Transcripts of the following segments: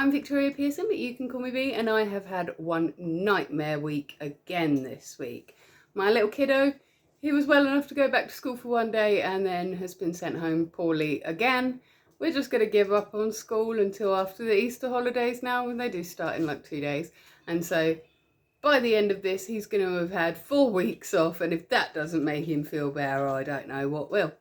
I'm Victoria Pearson, but you can call me B, and I have had one nightmare week again this week. My little kiddo, he was well enough to go back to school for one day and then has been sent home poorly again. We're just going to give up on school until after the Easter holidays now, when they do start in like 2 days. And so by the end of this, he's going to have had 4 weeks off, and if that doesn't make him feel better, I don't know what will.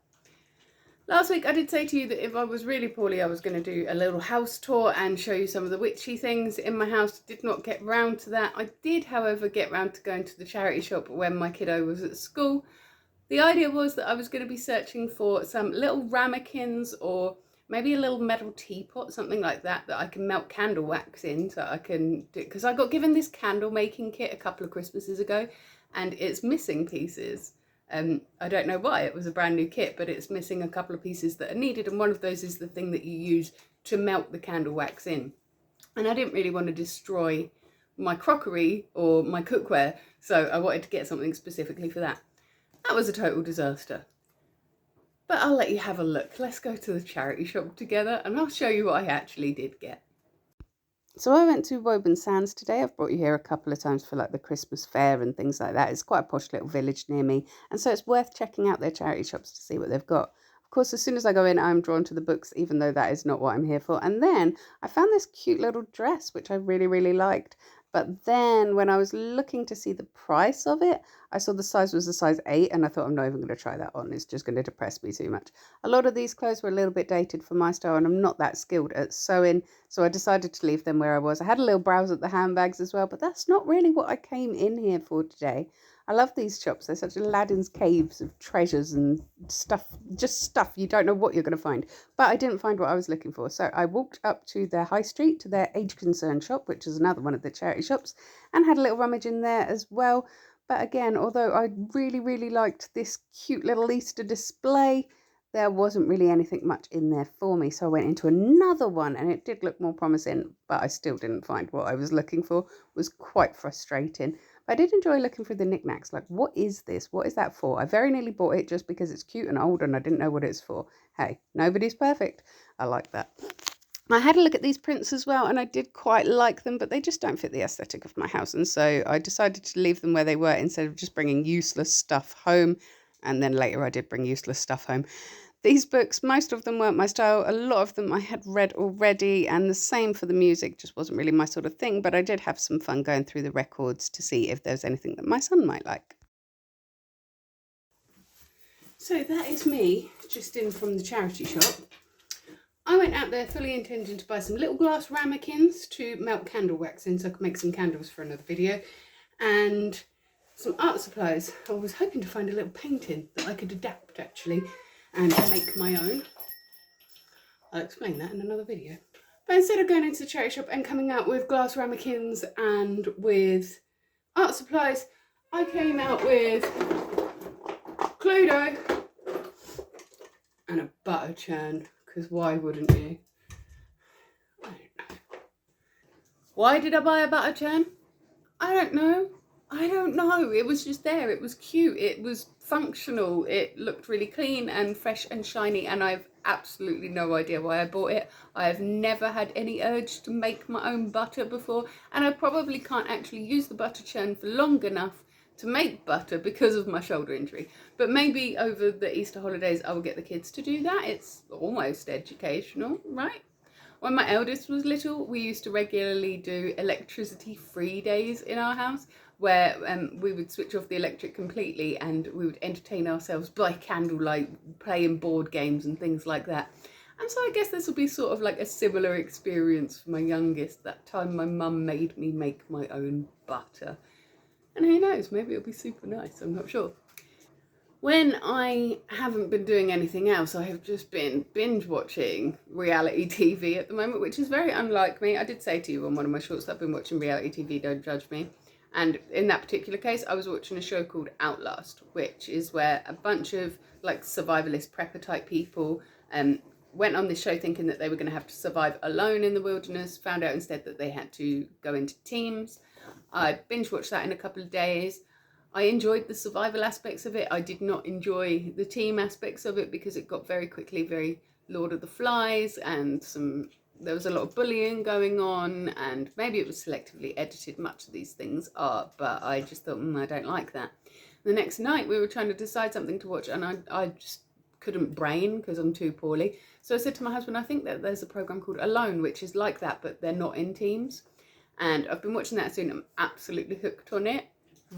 Last week I did say to you that if I was really poorly I was going to do a little house tour and show you some of the witchy things in my house. Did not get round to that. I did, however, get round to going to the charity shop when my kiddo was at school. The idea was that I was going to be searching for some little ramekins or maybe a little metal teapot, something like that, that I can melt candle wax in, so I can do, because I got given this candle making kit a couple of Christmases ago and it's missing pieces. I don't know why, it was a brand new kit, but it's missing a couple of pieces that are needed, and one of those is the thing that you use to melt the candle wax in. And I didn't really want to destroy my crockery or my cookware, so I wanted to get something specifically for that. That was a total disaster. But I'll let you have a look. Let's go to the charity shop together and I'll show you what I actually did get. So I went to Woburn Sands today. I've brought you here a couple of times for like the Christmas fair and things like that. It's quite a posh little village near me, and so it's worth checking out their charity shops to see what they've got. Of course, as soon as I go in, I'm drawn to the books, even though that is not what I'm here for. And then I found this cute little dress, which I really, really liked. But then when I was looking to see the price of it, I saw the size was a size 8, and I thought, I'm not even going to try that on. It's just going to depress me too much. A lot of these clothes were a little bit dated for my style, and I'm not that skilled at sewing, so I decided to leave them where I was. I had a little browse at the handbags as well, but that's not really what I came in here for today. I love these shops. They're such Aladdin's caves of treasures and stuff, just stuff you don't know what you're going to find. But I didn't find what I was looking for. So I walked up to their high street, to their age concern shop, which is another one of the charity shops, and had a little rummage in there as well. But again, although I really, really liked this cute little Easter display, there wasn't really anything much in there for me. So I went into another one and it did look more promising, but I still didn't find what I was looking for. It was quite frustrating. I did enjoy looking for the knickknacks, like, what is this? What is that for? I very nearly bought it just because it's cute and old and I didn't know what it's for. Hey, nobody's perfect. I like that. I had a look at these prints as well and I did quite like them, but they just don't fit the aesthetic of my house. And so I decided to leave them where they were instead of just bringing useless stuff home. And then later I did bring useless stuff home. These books, most of them weren't my style. A lot of them I had read already, and the same for the music, just wasn't really my sort of thing, but I did have some fun going through the records to see if there's anything that my son might like. So that is me, just in from the charity shop. I went out there fully intending to buy some little glass ramekins to melt candle wax in so I could make some candles for another video, and some art supplies. I was hoping to find a little painting that I could adapt actually and make my own. I'll explain that in another video. But instead of going into the charity shop and coming out with glass ramekins and with art supplies, I came out with Cludeo and a butter churn, because why wouldn't you? I don't know. Why did I buy a butter churn? I don't know. It was just there. It was cute. It was functional. It looked really clean and fresh and shiny, and I've absolutely no idea why I bought it. I have never had any urge to make my own butter before, and I probably can't actually use the butter churn for long enough to make butter because of my shoulder injury. But maybe over the Easter holidays I will get the kids to do that. It's almost educational, right? When my eldest was little, we used to regularly do electricity-free days in our house, where we would switch off the electric completely and we would entertain ourselves by candlelight, playing board games and things like that. And so I guess this will be sort of like a similar experience for my youngest. That time my mum made me make my own butter. And who knows, maybe it'll be super nice, I'm not sure. When I haven't been doing anything else, I have just been binge watching reality TV at the moment, which is very unlike me. I did say to you on one of my shorts that I've been watching reality TV, don't judge me. And in that particular case, I was watching a show called Outlast, which is where a bunch of like survivalist prepper type people went on this show thinking that they were going to have to survive alone in the wilderness, found out instead that they had to go into teams. I binge watched that in a couple of days. I enjoyed the survival aspects of it. I did not enjoy the team aspects of it because it got very quickly very Lord of the Flies and some there was a lot of bullying going on, and maybe it was selectively edited, much of these things are, but I just thought, I don't like that. The next night we were trying to decide something to watch, and I just couldn't brain because I'm too poorly. So I said to my husband, I think that there's a program called Alone, which is like that, but they're not in teams. And I've been watching that soon. I'm absolutely hooked on it.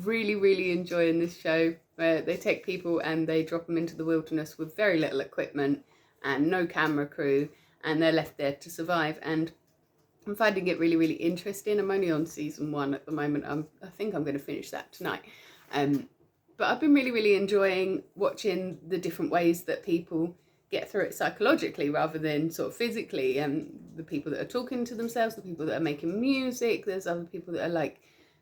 Really, really enjoying this show where they take people and they drop them into the wilderness with very little equipment and no camera crew, and they're left there to survive. And I'm finding it really, really interesting. I'm only on season 1 at the moment. I think I'm going to finish that tonight. But I've been really, really enjoying watching the different ways that people get through it psychologically rather than sort of physically. And the people that are talking to themselves, the people that are making music, there's other people that are like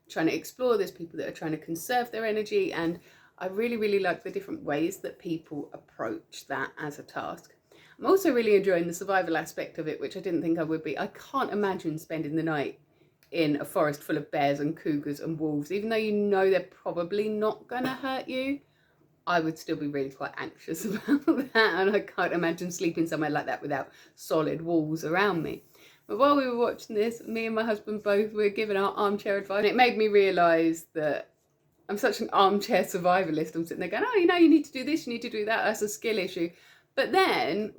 trying to explore, there's people that are trying to conserve their energy. And I really, really like the different ways that people approach that as a task. I'm also really enjoying the survival aspect of it, which I didn't think I would be. I can't imagine spending the night in a forest full of bears and cougars and wolves. Even though you know they're probably not going to hurt you, I would still be really quite anxious about that. And I can't imagine sleeping somewhere like that without solid walls around me. But while we were watching this, me and my husband both were giving our armchair advice. And it made me realise that I'm such an armchair survivalist. I'm sitting there going, oh, you need to do this, you need to do that. That's a skill issue. But then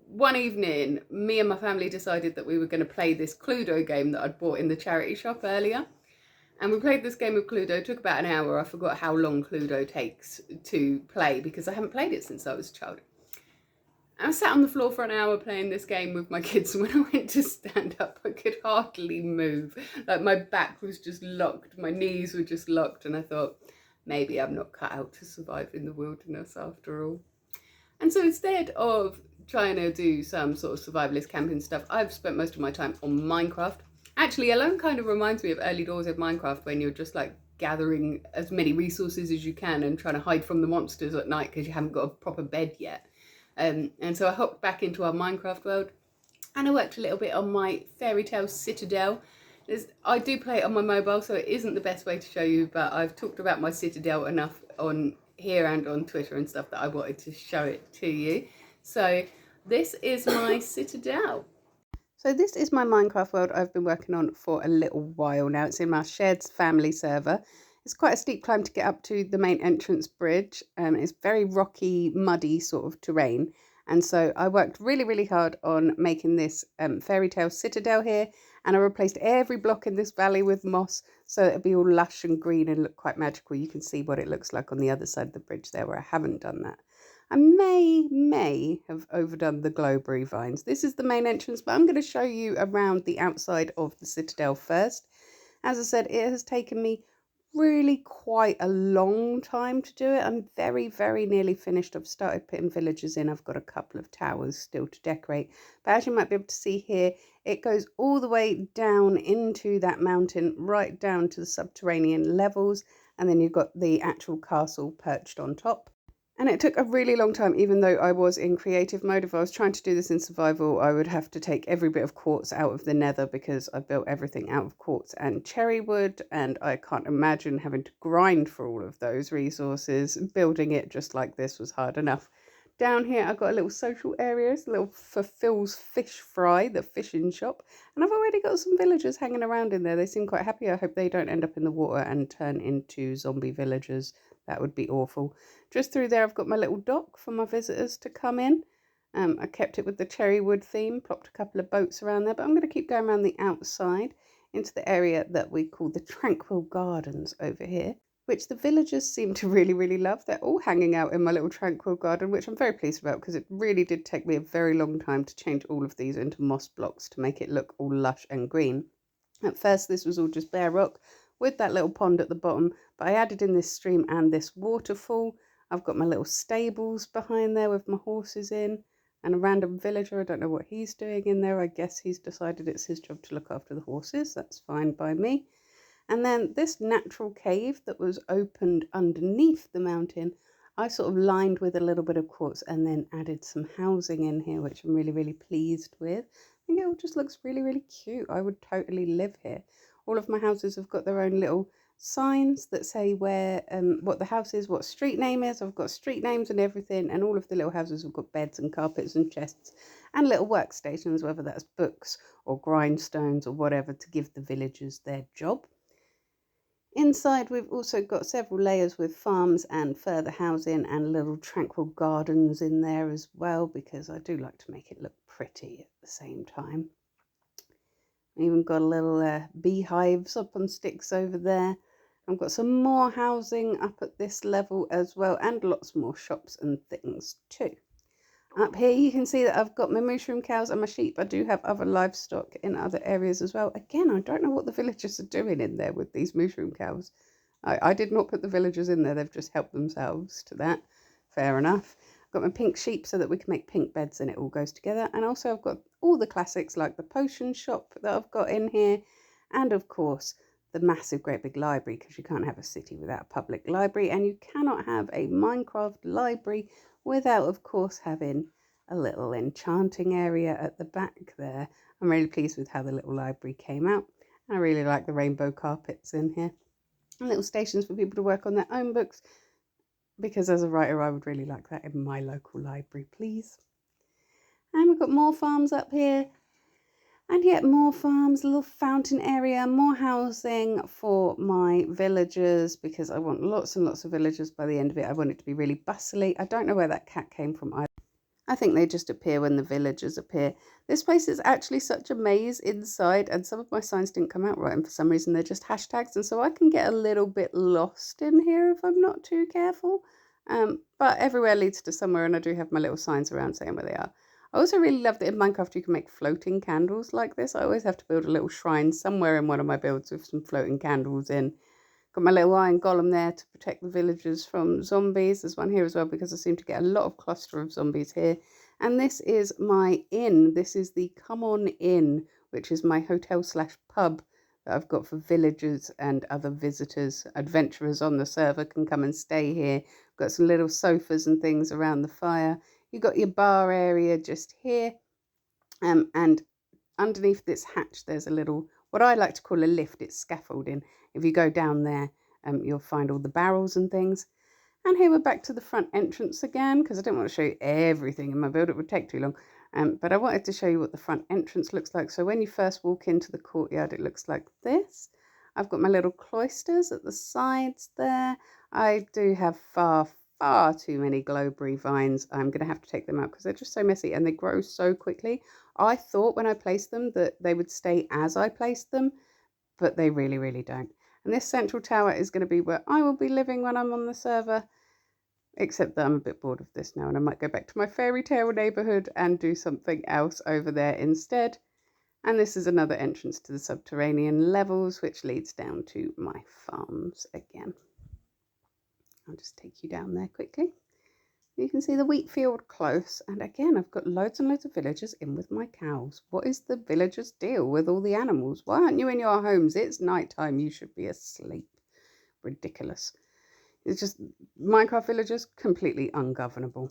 one evening, me and my family decided that we were going to play this Cluedo game that I'd bought in the charity shop earlier. And we played this game of Cluedo. It took about an hour. I forgot how long Cluedo takes to play because I haven't played it since I was a child. I sat on the floor for an hour playing this game with my kids, and when I went to stand up, I could hardly move. Like, my back was just locked, my knees were just locked, and I thought, maybe I'm not cut out to survive in the wilderness after all. And so instead of trying to do some sort of survivalist camping stuff, I've spent most of my time on Minecraft. Actually, Alone kind of reminds me of early doors of Minecraft when you're just like gathering as many resources as you can and trying to hide from the monsters at night because you haven't got a proper bed yet. And so I hopped back into our Minecraft world, and I worked a little bit on my fairy tale citadel. I do play it on my mobile, so it isn't the best way to show you, but I've talked about my citadel enough on here and on Twitter and stuff that I wanted to show it to you. So this is my citadel. So this is my Minecraft world I've been working on for a little while now. It's in my shared family server. It's quite a steep climb to get up to the main entrance bridge. It's very rocky, muddy sort of terrain. And so I worked really, really hard on making this fairy tale citadel here. And I replaced every block in this valley with moss so it'll be all lush and green and look quite magical. You can see what it looks like on the other side of the bridge there where I haven't done that. I may have overdone the glowberry vines. This is the main entrance, but I'm going to show you around the outside of the citadel first. As I said, it has taken me really quite a long time to do it. I'm very, very nearly finished. I've started putting villagers in. I've got a couple of towers still to decorate. But as you might be able to see here, it goes all the way down into that mountain, right down to the subterranean levels. And then you've got the actual castle perched on top. And it took a really long time, even though I was in creative mode. If I was trying to do this in survival, I would have to take every bit of quartz out of the nether because I built everything out of quartz and cherry wood, and I can't imagine having to grind for all of those resources. Building it just like this was hard enough. Down here, I've got a little social area, it's a little for Phil's Fish Fry, the fishing shop. And I've already got some villagers hanging around in there. They seem quite happy. I hope they don't end up in the water and turn into zombie villagers. That would be awful. Just through there, I've got my little dock for my visitors to come in. I kept it with the cherry wood theme, plopped a couple of boats around there, but I'm going to keep going around the outside into the area that we call the Tranquil Gardens over here, which the villagers seem to really, really love. They're all hanging out in my little Tranquil Garden, which I'm very pleased about because it really did take me a very long time to change all of these into moss blocks to make it look all lush and green. At first, this was all just bare rock with that little pond at the bottom, but I added in this stream and this waterfall. I've got my little stables behind there with my horses in, and a random villager. I don't know what he's doing in there. I guess he's decided it's his job to look after the horses. That's fine by me. And then this natural cave that was opened underneath the mountain, I sort of lined with a little bit of quartz and then added some housing in here, which I'm really, really pleased with. I think it all just looks really, really cute. I would totally live here. All of my houses have got their own little signs that say where, what the house is, what street name is. I've got street names and everything, and all of the little houses have got beds and carpets and chests. and little workstations, whether that's books or grindstones or whatever, to give the villagers their job. Inside we've also got several layers with farms and further housing and little tranquil gardens in there as well, because I do like to make it look pretty at the same time. Even got a little beehives up on sticks over there. I've got some more housing up at this level as well, and lots more shops and things too. Up here you can see that I've got my mushroom cows and my sheep. I do have other livestock in other areas as well. Again, I don't know what the villagers are doing in there with these mushroom cows. I did not put the villagers in there, they've just helped themselves to that. Fair enough. I've got my pink sheep so that we can make pink beds and it all goes together. And also I've got all the classics like the potion shop that I've got in here. And of course, the massive great big library, because you can't have a city without a public library, and you cannot have a Minecraft library without, of course, having a little enchanting area at the back there. I'm really pleased with how the little library came out. I really like the rainbow carpets in here. And little stations for people to work on their own books, because as a writer I would really like that in my local library, please. And we've got more farms up here. And yet more farms, a little fountain area, more housing for my villagers, because I want lots and lots of villagers by the end of it. I want it to be really bustly. I don't know where that cat came from either. I think they just appear when the villagers appear. This place is actually such a maze inside, and some of my signs didn't come out right, and for some reason they're just hashtags, and so I can get a little bit lost in here if I'm not too careful. But everywhere leads to somewhere, and I do have my little signs around saying where they are. I also really love that in Minecraft you can make floating candles like this. I always have to build a little shrine somewhere in one of my builds with some floating candles in. Got my little iron golem there to protect the villagers from zombies. There's one here as well because I seem to get a lot of cluster of zombies here. And this is my inn. This is the Come On Inn, which is my hotel / pub that I've got for villagers and other visitors. Adventurers on the server can come and stay here. Got some little sofas and things around the fire. You've got your bar area just here. And underneath this hatch, there's a little, what I like to call a lift. It's scaffolding. If you go down there, you'll find all the barrels and things. And here we're back to the front entrance again, because I didn't want to show you everything in my build. It would take too long. But I wanted to show you what the front entrance looks like. So when you first walk into the courtyard, it looks like this. I've got my little cloisters at the sides there. I do have far too many glowberry vines. I'm going to have to take them out because they're just so messy and they grow so quickly. I thought when I placed them that they would stay as I placed them, but they really, really don't. And this central tower is going to be where I will be living when I'm on the server, except that I'm a bit bored of this now and I might go back to my fairy tale neighbourhood and do something else over there instead. And this is another entrance to the subterranean levels, which leads down to my farms again. I'll just take you down there quickly. You can see the wheat field close. And again, I've got loads and loads of villagers in with my cows. What is the villagers' deal with all the animals? Why aren't you in your homes? It's night time. You should be asleep. Ridiculous. It's just Minecraft villagers, completely ungovernable.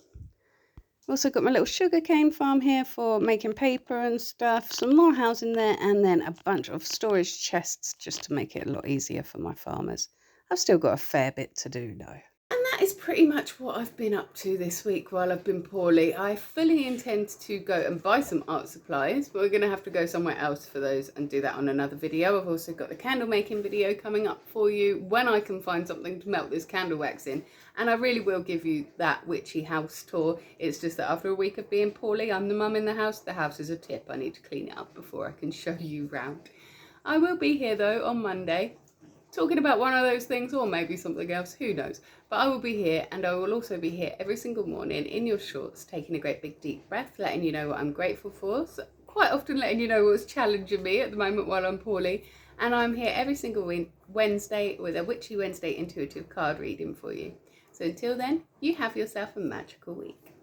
Also got my little sugarcane farm here for making paper and stuff. Some more housing there, and then a bunch of storage chests just to make it a lot easier for my farmers. I've still got a fair bit to do though. And that is pretty much what I've been up to this week while I've been poorly. I fully intend to go and buy some art supplies, but we're going to have to go somewhere else for those and do that on another video. I've also got the candle making video coming up for you when I can find something to melt this candle wax in. And I really will give you that witchy house tour. It's just that after a week of being poorly, I'm the mum in the house is a tip. I need to clean it up before I can show you round. I will be here though on Monday, talking about one of those things or maybe something else, who knows. But I will be here, and I will also be here every single morning in your shorts, taking a great big deep breath, letting you know what I'm grateful for, so quite often letting you know what's challenging me at the moment while I'm poorly. And I'm here every single Wednesday with a Witchy Wednesday intuitive card reading for you. So until then, you have yourself a magical week.